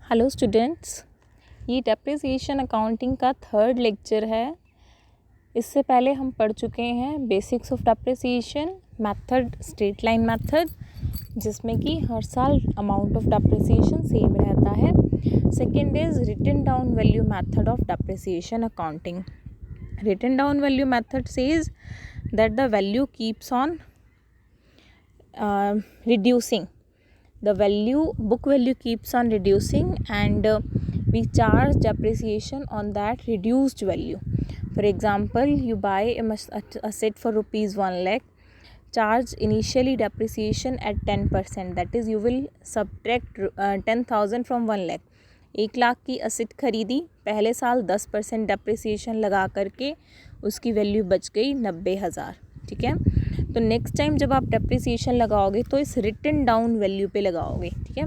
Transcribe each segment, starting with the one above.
Hello students, ये depreciation accounting का third lecture है। इससे पहले हम पढ़ चुके हैं basics of depreciation method, straight line method, जिसमें कि हर साल अमाउंट ऑफ डेप्रिसिएशन सेम रहता है। Second is written down value method of depreciation accounting. Written down value method says that the value keeps on reducing. The book value keeps on reducing, and we charge depreciation on that reduced value. For example, you buy a set for rupees 1 lakh, charge initially depreciation at 10%, that is you will subtract 10,000 from 1 lakh. 1 lakh की asset खरीदी, पहले साल 10% depreciation लगा करके उसकी value बच गई 90,000। ठीक है, तो नेक्स्ट टाइम जब आप डेप्रिसिएशन लगाओगे तो इस रिटन डाउन वैल्यू पे लगाओगे। ठीक है,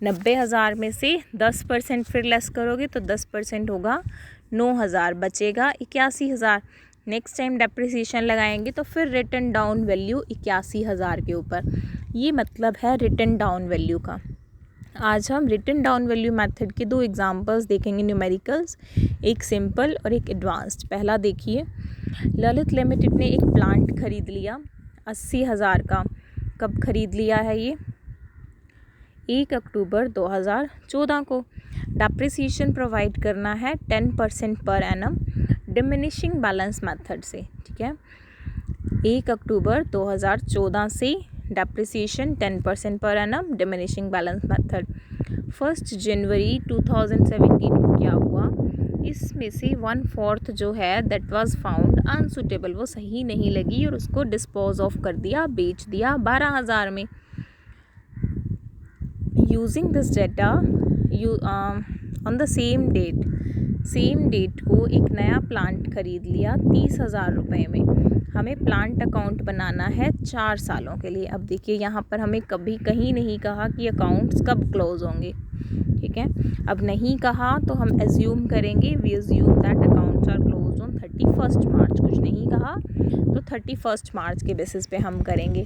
90,000 में से 10% फिर लेस करोगे तो 10% होगा 9,000, बचेगा 81,000। नेक्स्ट टाइम डेप्रिसिएशन लगाएंगे तो फिर रिटन डाउन वैल्यू 81,000 के ऊपर। ये मतलब है रिटन डाउन वैल्यू का। आज हम रिटन डाउन वैल्यू मेथड के दो एग्जांपल्स देखेंगे, न्यूमेरिकल्स, एक सिंपल और एक एडवांस्ड। पहला देखिए, ललित लिमिटेड ने एक प्लांट खरीद लिया 80,000 का। कब खरीद लिया है ये? 1 अक्टूबर 2014 को। डेप्रिसिएशन प्रोवाइड करना है 10% per annum diminishing balance method से। ठीक है, 1 अक्टूबर 2014 से depreciation 10% per annum diminishing balance method. 1 जनवरी 2017 को क्या हुआ? इसमें से 1/4 जो है दैट वाज फाउंड अनसुटेबल, वो सही नहीं लगी और उसको डिस्पोज ऑफ कर दिया, बेच दिया 12,000 में। Using this data on the same date को एक नया प्लांट खरीद लिया 30,000 रुपये में। हमें प्लांट अकाउंट बनाना है 4 सालों के लिए। अब देखिए, यहाँ पर हमें कभी कहीं नहीं कहा कि अकाउंट्स कब क्लोज होंगे। ठीक है, अब नहीं कहा तो हम एज्यूम करेंगे, we assume that accounts are close on 31 March. कुछ नहीं कहा तो 31 मार्च के बेसिस पे हम करेंगे।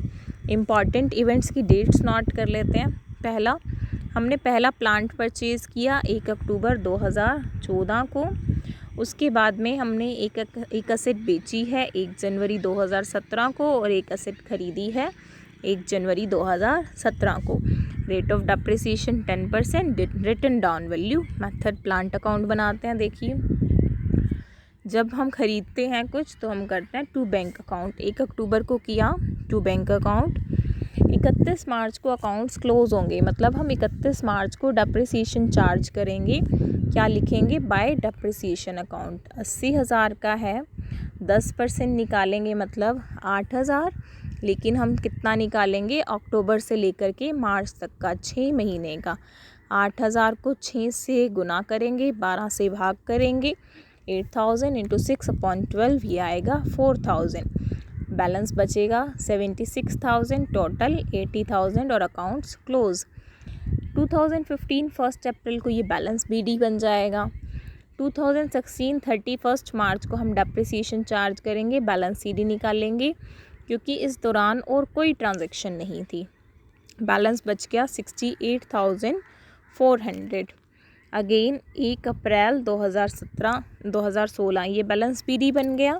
इम्पॉर्टेंट इवेंट्स की डेट्स नोट कर लेते हैं। हमने पहला प्लांट परचेज़ किया 1 अक्टूबर 2014 को। उसके बाद में हमने एक असेट बेची है 1 जनवरी 2017 को, और एक असेट खरीदी है 1 जनवरी 2017 को। Rate of depreciation 10%, written down value method, plant account बनाते हैं। देखिए, जब हम खरीदते हैं कुछ तो हम करते हैं टू बैंक अकाउंट। 1 अक्टूबर को किया टू बैंक अकाउंट, 31 मार्च को अकाउंट्स क्लोज होंगे, मतलब हम 31 मार्च को डेप्रिसिएशन चार्ज करेंगे। क्या लिखेंगे? Bye depreciation account. 80,000 का है, 10% निकालेंगे मतलब 8,000, लेकिन हम कितना निकालेंगे? अक्टूबर से लेकर के मार्च तक का, 6 महीने का। 8,000 को 6 से गुना करेंगे, 12 से भाग करेंगे, 8,000 इंटू 6/12, ये आएगा 4,000। बैलेंस बचेगा 76,000, टोटल 80,000 और अकाउंट्स क्लोज। 2015 1 अप्रैल को ये बैलेंस BD बन जाएगा। 2016 31 मार्च को हम डेप्रिसिएशन चार्ज करेंगे, बैलेंस CD निकालेंगे, क्योंकि इस दौरान और कोई ट्रांजैक्शन नहीं थी। बैलेंस बच गया 68,400। अगेन 1 अप्रैल 2016 ये बैलेंस BD बन गया।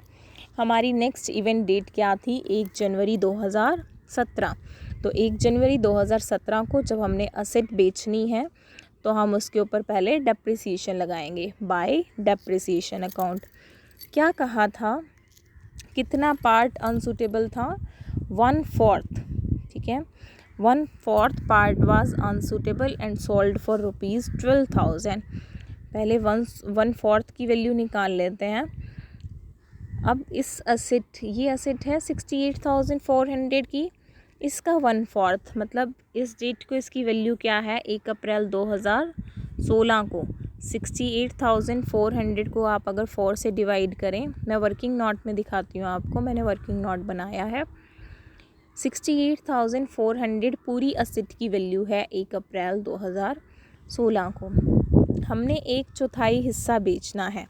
हमारी नेक्स्ट इवेंट डेट क्या थी? 1 जनवरी 2017। तो 1 जनवरी 2017 को जब हमने असेट बेचनी है तो हम उसके ऊपर पहले डेप्रिसिएशन लगाएंगे बाय डेप्रिसिएशन अकाउंट। क्या कहा था? कितना पार्ट अनसूटेबल था? 1/4। ठीक है, 1/4 part was unsuitable and sold for rupees 12,000। पहले 1/4 की वैल्यू निकाल लेते हैं। अब इस ये असेट है 68,400 की, इसका 1/4 मतलब इस डेट को इसकी वैल्यू क्या है? 1 अप्रैल 2016 को 68,400 को आप अगर 4 से डिवाइड करें, मैं वर्किंग नोट में दिखाती हूँ आपको, मैंने वर्किंग नोट बनाया है। 68,400 पूरी असेट की वैल्यू है 1 अप्रैल 2016 को। हमने 1/4 हिस्सा बेचना है,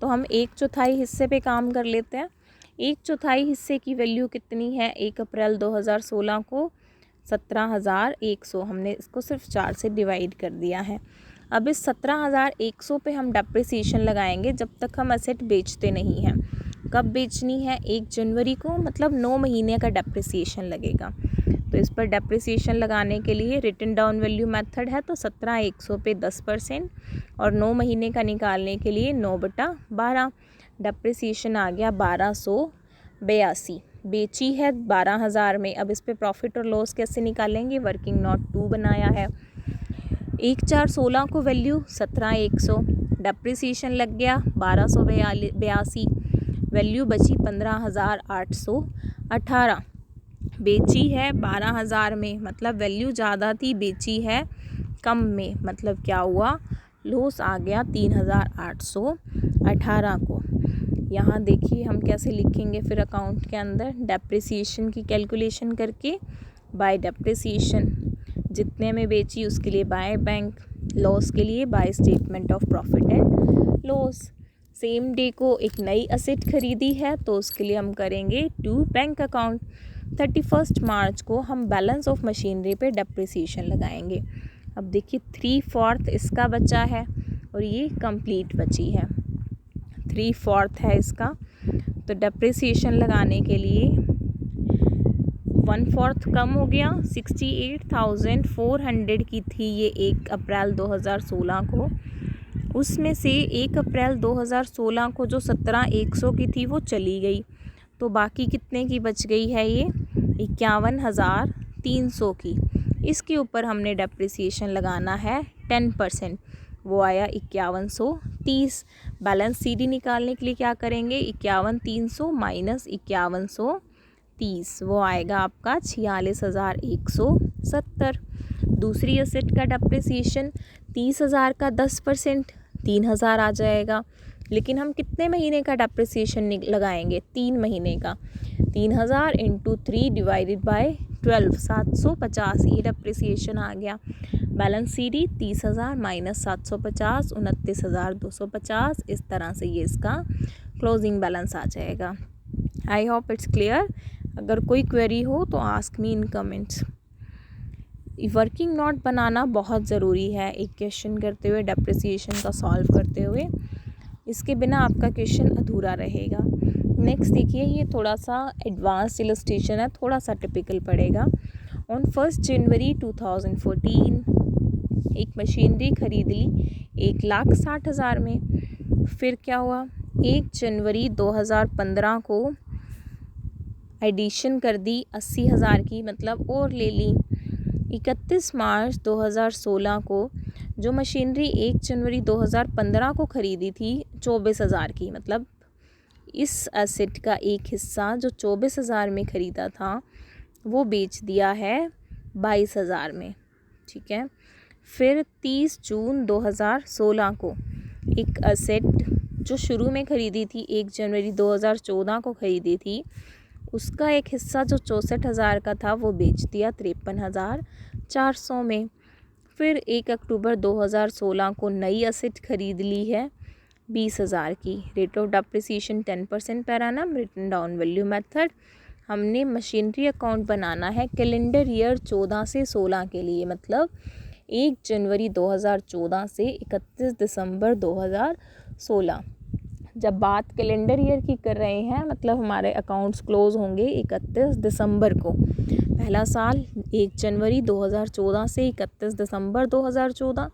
तो हम 1/4 हिस्से पे काम कर लेते हैं। 1/4 हिस्से की वैल्यू कितनी है 1 अप्रैल 2016 को? 17,100। हमने इसको सिर्फ 4 से डिवाइड कर दिया है। अब इस 17,100 पे हम डेप्रिसिएशन लगाएंगे जब तक हम एसेट बेचते नहीं हैं। कब बेचनी है? 1 जनवरी को, मतलब 9 महीने का डेप्रिसिएशन लगेगा। तो इस पर डेप्रिसिएशन लगाने के लिए रिटन डाउन वैल्यू मेथड है, तो 17,100 पे 10% और 9 महीने का निकालने के लिए 9/12। डेप्रिसिएशन आ गया 1282। बेची है 12,000 में। अब इस पे प्रॉफिट और लॉस कैसे निकालेंगे? वर्किंग नोट 2 बनाया है। 1/4/16 को वैल्यू 17,100, डेप्रिसिएशन लग गया 1282, वैल्यू बची 15,818। बेची है 12,000 में, मतलब वैल्यू ज़्यादा थी, बेची है कम में, मतलब क्या हुआ? लॉस आ गया 3,818 को। यहाँ देखिए हम कैसे लिखेंगे फिर अकाउंट के अंदर, डेप्रिसिएशन की कैलकुलेशन करके बाय डेप्रिसिएशन, जितने में बेची उसके लिए बाय बैंक, लॉस के लिए by statement of profit and loss. Same day को एक नई असेट खरीदी है तो उसके लिए हम करेंगे टू बैंक अकाउंट। 31 मार्च को हम बैलेंस ऑफ मशीनरी पे डेप्रिसिएशन लगाएंगे। अब देखिए 3/4 इसका बचा है और ये कंप्लीट बची है, 3/4 है इसका। तो डेप्रिसिएशन लगाने के लिए 1/4 कम हो गया, 68,400 की थी ये 1 अप्रैल 2016 को। उसमें से 1 अप्रैल 2016 को जो 17,100 की थी वो चली गई, तो बाकी कितने की बच गई है? ये 51,300 की। इसके ऊपर हमने डेप्रिसिएशन लगाना है 10%, वो आया 5130। बैलेंस सीडी निकालने के लिए क्या करेंगे? 51,300 माइनस 5130, वो आएगा आपका 46,170। दूसरी असेट का डेप्रिसिएशन 30,000 का 10% 3,000 आ जाएगा। लेकिन हम कितने महीने का डेप्रिसिएशन लगाएंगे? 3 महीने का। 3,000 इंटू 3 डिवाइडेड बाय 12, 750 ये डेप्रिसिएशन आ गया। Balance CD 30,000 minus 750, 29,250। इस तरह से ये इसका क्लोजिंग बैलेंस आ जाएगा। I hope it's clear. अगर कोई क्वेरी हो तो ask me in comments. Working note बनाना बहुत ज़रूरी है एक क्वेश्चन करते हुए, डेप्रिसिएशन का सॉल्व करते हुए, इसके बिना आपका क्वेश्चन अधूरा रहेगा। नेक्स्ट देखिए, ये थोड़ा सा एडवांस इलस्ट्रेशन है, थोड़ा सा टिपिकल पड़ेगा। ऑन 1 जनवरी 2014 एक मशीनरी खरीद ली 1,60,000 में। फिर क्या हुआ? 1 जनवरी 2015 को एडिशन कर दी 80,000 की, मतलब और ले ली। 31 मार्च 2016 को जो मशीनरी 1 जनवरी 2015 को ख़रीदी थी 24,000 की, मतलब इस एसेट का एक हिस्सा जो 24,000 में ख़रीदा था वो बेच दिया है 22,000 में। ठीक है। फिर 30 जून 2016 को एक एसेट जो शुरू में ख़रीदी थी 1 जनवरी 2014 को ख़रीदी थी, उसका एक हिस्सा जो 64,000 का था वो बेच दिया 53,400 में। फिर 1 अक्टूबर 2016 को नई एसेट खरीद ली है 20,000 की। Rate of depreciation 10% per annum, written down value method. हमने मशीनरी अकाउंट बनाना है कैलेंडर ईयर 14 से 16 के लिए, मतलब 1 जनवरी 2014 से 31 दिसंबर 2016। जब बात कैलेंडर ईयर की कर रहे हैं, मतलब हमारे अकाउंट्स क्लोज होंगे 31 दिसंबर को। पहला साल 1 जनवरी 2014 से 31 दिसंबर 2014,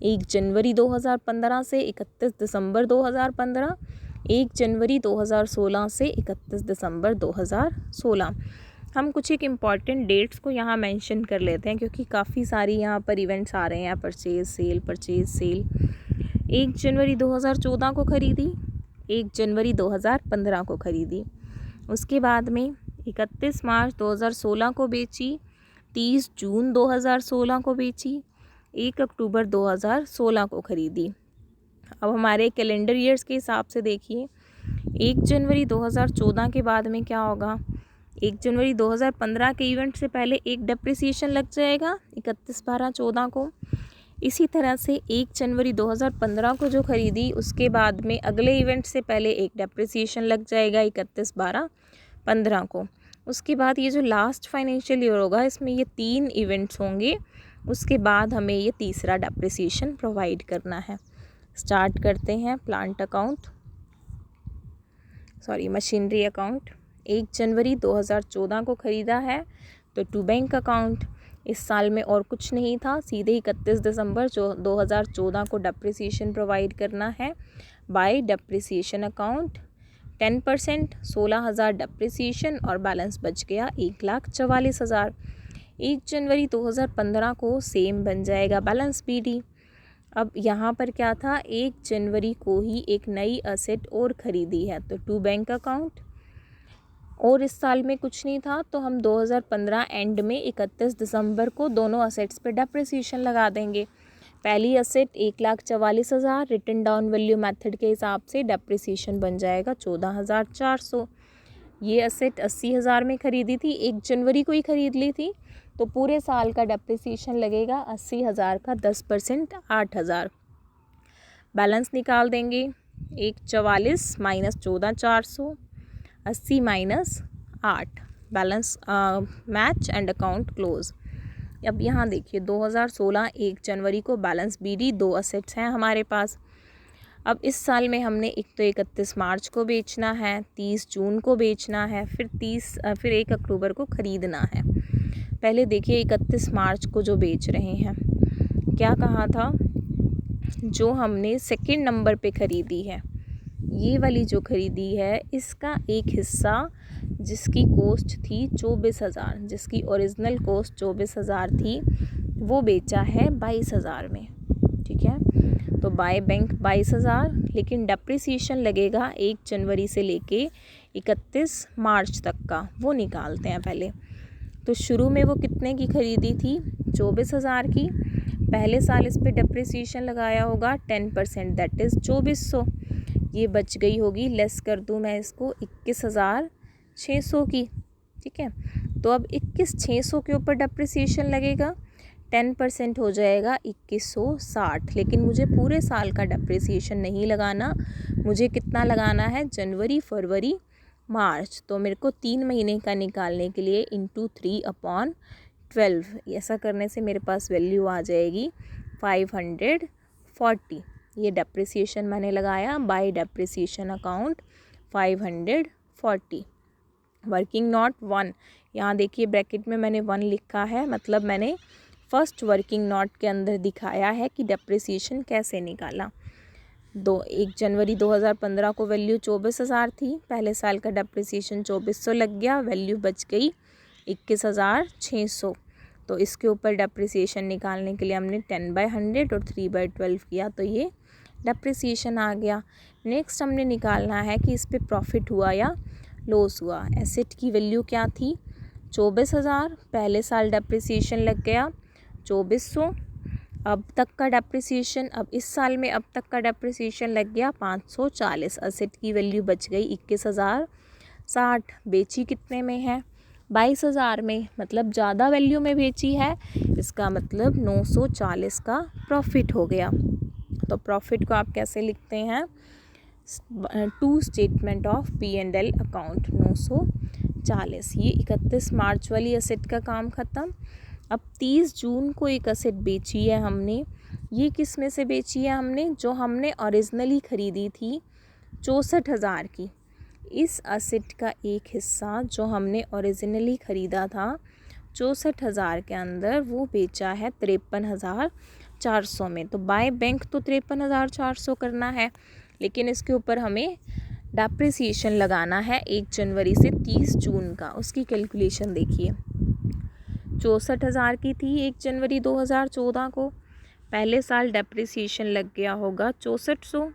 1 जनवरी 2015 से 31 दिसंबर 2015, 1 जनवरी 2016 से 31 दिसंबर 2016। हम कुछ एक इम्पॉर्टेंट डेट्स को यहाँ मेंशन कर लेते हैं क्योंकि काफ़ी सारी यहाँ पर इवेंट्स आ रहे हैं, परचेज सेल। 1 जनवरी 2014 को ख़रीदी, 1 जनवरी 2015 को ख़रीदी। उसके बाद में 31 मार्च 2016 को बेची, 30 जून 2016 को बेची, 1 अक्टूबर 2016 को ख़रीदी। अब हमारे कैलेंडर ईयर्स के हिसाब से देखिए, 1 जनवरी 2014 के बाद में क्या होगा? 1 जनवरी 2015 के इवेंट से पहले एक डेप्रिसिएशन लग जाएगा 31/12/14 को। इसी तरह से 1 जनवरी 2015 को जो ख़रीदी उसके बाद में अगले इवेंट से पहले एक डेप्रिसिएशन लग जाएगा 31/12/15 को। उसके बाद ये जो लास्ट फाइनेंशियल ईयर होगा इसमें ये 3 इवेंट्स होंगे उसके बाद हमें ये तीसरा डेप्रिसिएशन प्रोवाइड करना है। स्टार्ट करते हैं प्लांट अकाउंट, मशीनरी अकाउंट। 1 जनवरी 2014 को ख़रीदा है तो टू बैंक अकाउंट। इस साल में और कुछ नहीं था, सीधे 31 दिसंबर 2014 को डेप्रिसिएशन प्रोवाइड करना है बाय डेप्रिसिएशन अकाउंट। 10% 16,000 डेप्रिसिएशन और बैलेंस बच गया 1,44,000। 1 जनवरी 2015 को सेम बन जाएगा बैलेंस BD। अब यहाँ पर क्या था, 1 जनवरी को ही एक नई असेट और ख़रीदी है तो टू बैंक अकाउंट। और इस साल में कुछ नहीं था तो हम 2015 एंड में 31 दिसंबर को दोनों असेट्स पे डेप्रिसिएशन लगा देंगे। पहली asset 1,44,000, written down value method के हिसाब से डेप्रिसिएशन बन जाएगा 14,400। ये असेट 80,000 में ख़रीदी थी, 1 जनवरी को ही ख़रीद ली थी, तो पूरे साल का डेप्रिसिएशन लगेगा 80,000 का 10% 8,000। बैलेंस निकाल देंगे, 1,44 minus 14,400, 80 minus 8, balance match and account close. अब यहाँ देखिए 2016 1 जनवरी को बैलेंस BD 2 असेट्स हैं हमारे पास। अब इस साल में हमने एक तो 31 मार्च को बेचना है, 30 जून को बेचना है, फिर 1 अक्टूबर को ख़रीदना है। पहले देखिए 31 मार्च को जो बेच रहे हैं, क्या कहा था, जो हमने सेकंड नंबर पे ख़रीदी है, ये वाली जो ख़रीदी है, इसका एक हिस्सा जिसकी कॉस्ट थी 24,000, जिसकी ओरिजिनल कॉस्ट 24,000 थी, वो बेचा है 22,000 में। ठीक है, तो बाय बैंक 22,000, लेकिन डेप्रिसिएशन लगेगा 1 जनवरी से लेके 31 मार्च तक का, वो निकालते हैं पहले। तो शुरू में वो कितने की ख़रीदी थी, 24,000 की। पहले साल इस पे डेप्रिसिएशन लगाया होगा 10%, दैट इज़ 2400। ये बच गई होगी, लेस कर दूँ मैं इसको 21,600 की। ठीक है, तो अब 21,600 के ऊपर डेप्रिसिएशन लगेगा, 10% हो जाएगा 2160। लेकिन मुझे पूरे साल का डेप्रिसिएशन नहीं लगाना, मुझे कितना लगाना है, जनवरी, फरवरी, मार्च। तो मेरे को 3 महीने का निकालने के लिए इंटू 3/12, ऐसा करने से मेरे पास वैल्यू आ जाएगी 540। ये डेप्रिसिएशन मैंने लगाया bye depreciation account 540। Working note 1, यहाँ देखिए ब्रैकेट में मैंने 1 लिखा है, मतलब मैंने फर्स्ट वर्किंग नोट के अंदर दिखाया है कि डेप्रिसिएशन कैसे निकाला। 1 जनवरी 2015 को वैल्यू 24,000 थी, पहले साल का डेप्रिसिएशन 2400 लग गया, वैल्यू बच गई 21,600। तो इसके ऊपर डेप्रिसिएशन निकालने के लिए हमने 10/100 और 3/12 किया, तो ये डेप्रिसिएशन आ गया। नेक्स्ट हमने निकालना है कि इस पे प्रॉफिट हुआ या लॉस हुआ। एसेट की वैल्यू क्या थी, 24,000, पहले साल डेप्रिसिएशन लग गया 2400, अब तक का डेप्रिसिएशन, अब इस साल में अब तक का डेप्रिसिएशन लग गया 540। असेट की वैल्यू बच गई 21,060। बेची कितने में है, 22,000 में, मतलब ज़्यादा वैल्यू में बेची है, इसका मतलब 940 का प्रॉफिट हो गया। तो प्रॉफिट को आप कैसे लिखते हैं, two statement of P&L account 940। ये 31 मार्च वाली असेट का काम ख़त्म। अब 30 जून को एक असेट बेची है हमने, ये किस में से बेची है हमने, जो हमने ओरिजिनली ख़रीदी थी 64,000 की। इस असेट का एक हिस्सा जो हमने ओरिजिनली ख़रीदा था 64,000 के अंदर, वो बेचा है 53,400 में। तो बाय बैंक तो 53,400 करना है, लेकिन इसके ऊपर हमें डेप्रिसिएशन लगाना है 1 जनवरी से 30 जून का। उसकी कैलकुलेशन देखिए, 64,000 की थी 1 जनवरी 2014 को, पहले साल डेप्रिसिएशन लग गया होगा 6400।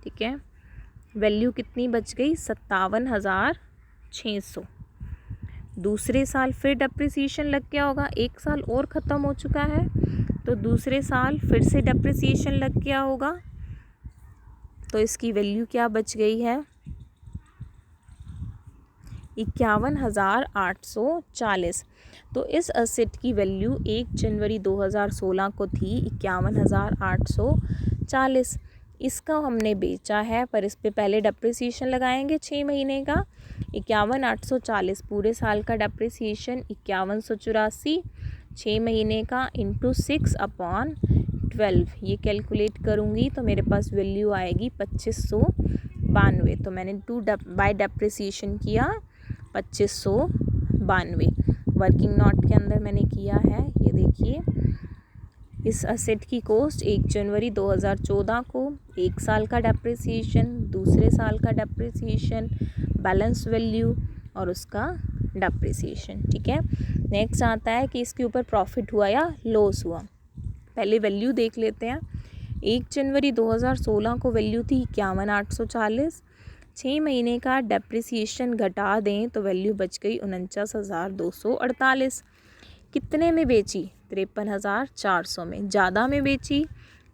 ठीक है, वैल्यू कितनी बच गई, 57,600। दूसरे साल फिर डेप्रिसिएशन लग गया होगा, एक साल और ख़त्म हो चुका है, तो दूसरे साल फिर से डेप्रिसिएशन लग गया होगा, तो इसकी वैल्यू क्या बच गई है, 51,840। तो इस असेट की वैल्यू 1 जनवरी 2016 को थी 51,840। इसका हमने बेचा है, पर इस पे पहले डेप्रिसिएशन लगाएंगे 6 महीने का, 51,840। पूरे साल का डेप्रिसिएशन 51,184, 6 महीने का इंटू 6/12 ये कैलकुलेट करूँगी तो मेरे पास वैल्यू आएगी 2592। तो मैंने 2 बाय डेप्रिसिएशन किया 2592 वर्किंग नोट के अंदर मैंने किया है। ये देखिए, इस असेट की कॉस्ट 1 जनवरी 2014 को 1 साल का डेप्रिसिएशन, दूसरे साल का डेप्रिसिएशन, बैलेंस वैल्यू और उसका डेप्रिसिएशन। ठीक है, नेक्स्ट आता है कि इसके ऊपर प्रॉफिट हुआ या लॉस हुआ। पहले वैल्यू देख लेते हैं। 1 जनवरी 2016 को वैल्यू थी 51,840। 6 महीने का डेप्रिसिएशन घटा दें तो वैल्यू बच गई 49,248। कितने में बेची? 53,400 में। ज़्यादा में बेची,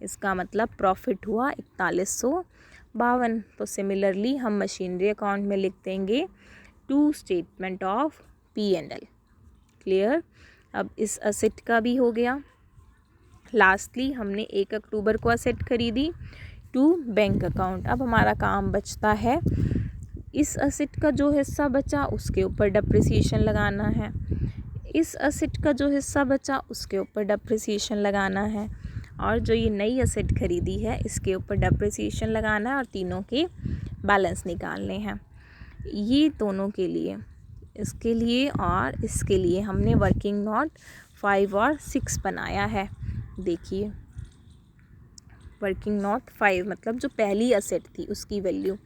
इसका मतलब प्रॉफिट हुआ 4152। तो सिमिलरली हम मशीनरी अकाउंट में लिख देंगे two statement of P&L। Clear? अब इस असेट का भी हो गया। लास्टली हमने 1 अक्टूबर को असेट खरीदी टू बैंक अकाउंट। अब हमारा काम बचता है इस असेट का जो हिस्सा बचा उसके ऊपर डेप्रिसिएशन लगाना है, इस असेट का जो हिस्सा बचा उसके ऊपर डेप्रिसिएशन लगाना है, और जो ये नई असेट खरीदी है इसके ऊपर डेप्रिसिएशन लगाना है, और तीनों के बैलेंस निकालने हैं। ये दोनों के लिए, इसके लिए और इसके लिए हमने वर्किंग नोट 5 और 6 बनाया है। देखिए, वर्किंग नोट 5 मतलब जो पहली असेट थी उसकी वैल्यू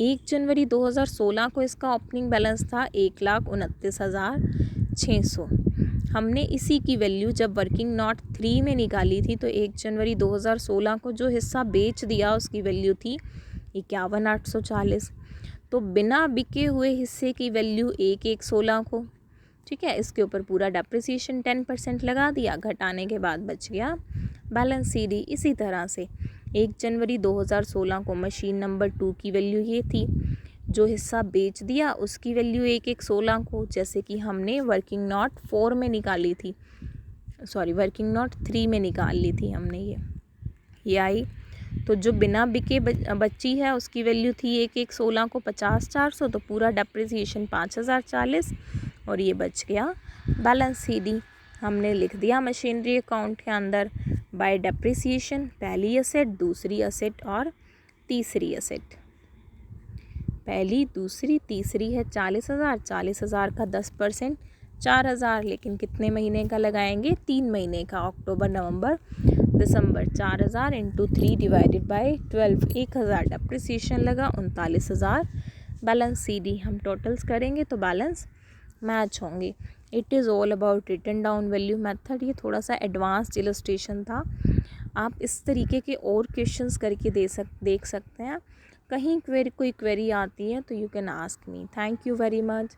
1 जनवरी 2016 को इसका ओपनिंग बैलेंस था 1,29,600। हमने इसी की वैल्यू जब वर्किंग नोट 3 में निकाली थी तो 1 जनवरी 2016 को जो हिस्सा बेच दिया उसकी वैल्यू थी 51,840। तो बिना बिके हुए हिस्से की वैल्यू 1,116 को, ठीक है, इसके ऊपर पूरा डेप्रिसिएशन 10% लगा दिया, घटाने के बाद बच गया बैलेंस CD। इसी तरह से 1 जनवरी 2016 को मशीन नंबर 2 की वैल्यू ये थी, जो हिस्सा बेच दिया उसकी वैल्यू 1,116 को, जैसे कि हमने वर्किंग नोट 4 में निकाली थी, सॉरी वर्किंग नोट 3 में निकाल ली थी हमने ये आई। तो जो बिना बिके बची है उसकी वैल्यू थी 1,116 को 50,400, तो पूरा डेप्रिसिएशन 5,040 और ये बच गया बैलेंस CD। हमने लिख दिया मशीनरी अकाउंट के अंदर बाय डेप्रिसिएशन, पहली असेट, दूसरी असेट और तीसरी असेट। पहली, दूसरी, तीसरी है 40,000, 40,000 का 10% 4,000, लेकिन कितने महीने का लगाएंगे? 3 महीने का, अक्टूबर, नवंबर, दिसंबर। 4,000 इंटू 3 डिवाइडेड बाई 12, 1,000 डेप्रिसिएशन लगा, 39,000 बैलेंस CD। हम टोटल्स करेंगे तो बैलेंस मैच होंगे। It is all about written down value method. ये थोड़ा सा एडवांस्ड इलस्ट्रेशन था। आप इस तरीके के और क्वेश्चंस करके देख सकते हैं। कहीं कोई क्वेरी आती है तो you can ask me. Thank you very much.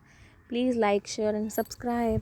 Please like, share and subscribe.